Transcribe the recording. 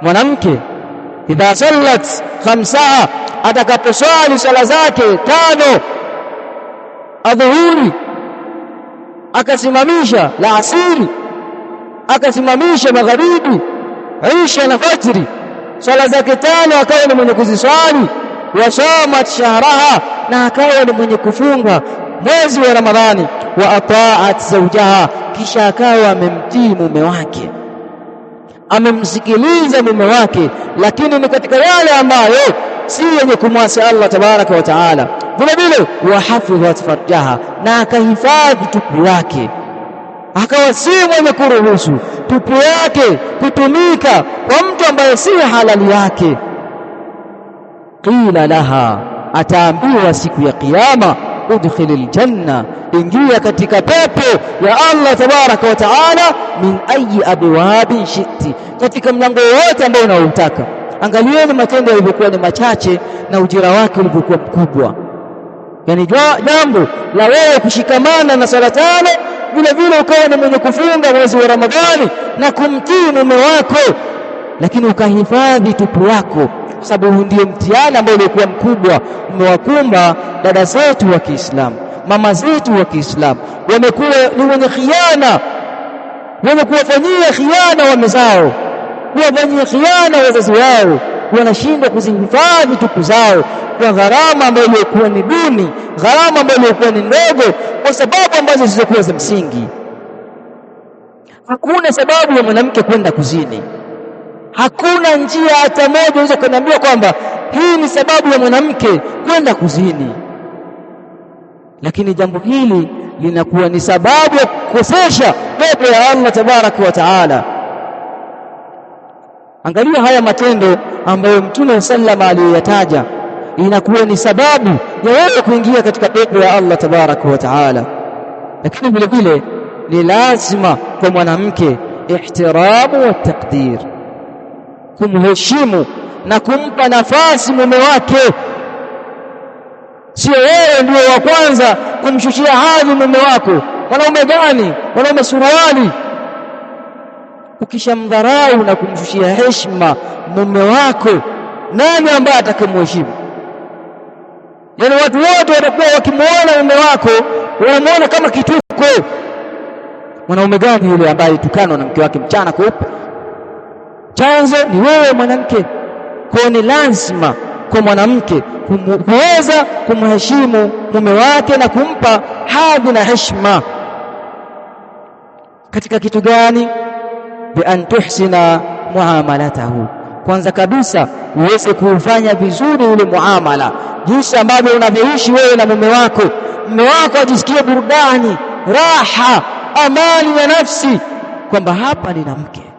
mwanamke idha sallat khamsaha, atakaposwali sala zake tano, adhuhuri akasimamisha, la asiri akasimamisha, magharibi, isha na fajri, sala zake tano akawa ni mwenye kuziswali, wasamat shahraha, na akawa ni mwenye kufunga mwezi wa Ramadhani, wa ataat zawjaha, kisha akawa amemtii mume wake, amemsikiliza mume wake, lakini ni katika yale ambayo si yenye kumwasi Allah tabaraka wa taala. Vile vile wahafidhat farjaha, na akahifadhi tupu yake, akawa si mwenye kuruhusu tupu yake kutumika kwa mtu ambaye si halali yake. Qila laha, ataambiwa siku ya Kiyama, udkhilil janna, ingia katika pepo ya Allah tabaraka wa taala, min ayi abwabi shiti, katika mlango wote ambao unautaka. Angalieni matendo yalivyokuwa ni machache na ujira wake ulivyokuwa mkubwa. Yani jambo la wewe kushikamana na sala tano, vile vile ukawa ni mwenye kufunga mwezi wa Ramadhani na kumtii mume wako, lakini ukahifadhi tupu yako, kwa sababu ndiye mtihani ambao ulikuwa mkubwa umewakumba dada zetu wa Kiislamu, mama zetu wa Kiislamu. Wamekuwa ni wenye khiana, wenye kuwafanyia khiana wame zao, kuwafanyia khiana wazazi wao, wanashindwa kuzihifadhi tupu zao kwa gharama ambayo ilikuwa ni duni, gharama ambayo ilikuwa ni ndogo, kwa sababu ambazo zisizokuwa za msingi. Hakuna sababu ya mwanamke kwenda kuzini, hakuna njia hata moja unaweza kuniambia kwamba hii ni sababu ya mwanamke kwenda kuzini, lakini jambo hili linakuwa ni sababu ya kukosesha pepo ya Allah tabaraka wa taala. Angalia haya matendo ambayo Mtume sallama aliyoyataja, inakuwa ni sababu ya wewe kuingia katika pepo ya Allah tabaraka wa taala. Lakini vile vile ni lazima kwa mwanamke ihtiramu wa taqdir, kumheshimu na kumpa nafasi mume wake. Sio wewe ndio wa kwanza kumshushia hadhi mume wako. Mwanaume gani? Mwanaume suruali. Ukishamdharau na kumshushia heshima mume wako, nani ambaye atakayemheshimu? Yani watu wote watakuwa wakimwona mume wako wanamuona kama kituko. Mwanaume gani yule ambaye alitukana na mke wake mchana kweupe? Chanzo ni wewe mwanamke. Kwa ni lazima kwa mwanamke kuweza kumheshimu mume wake na kumpa hadhi na heshima. Katika kitu gani? Bi an tuhsina muamalatahu, kwanza kabisa uweze kufanya vizuri ule muamala, jinsi ambavyo unavyoishi wewe na mume wako. Mume wako ajisikie burudani, raha, amani ya nafsi, kwamba hapa nina mke.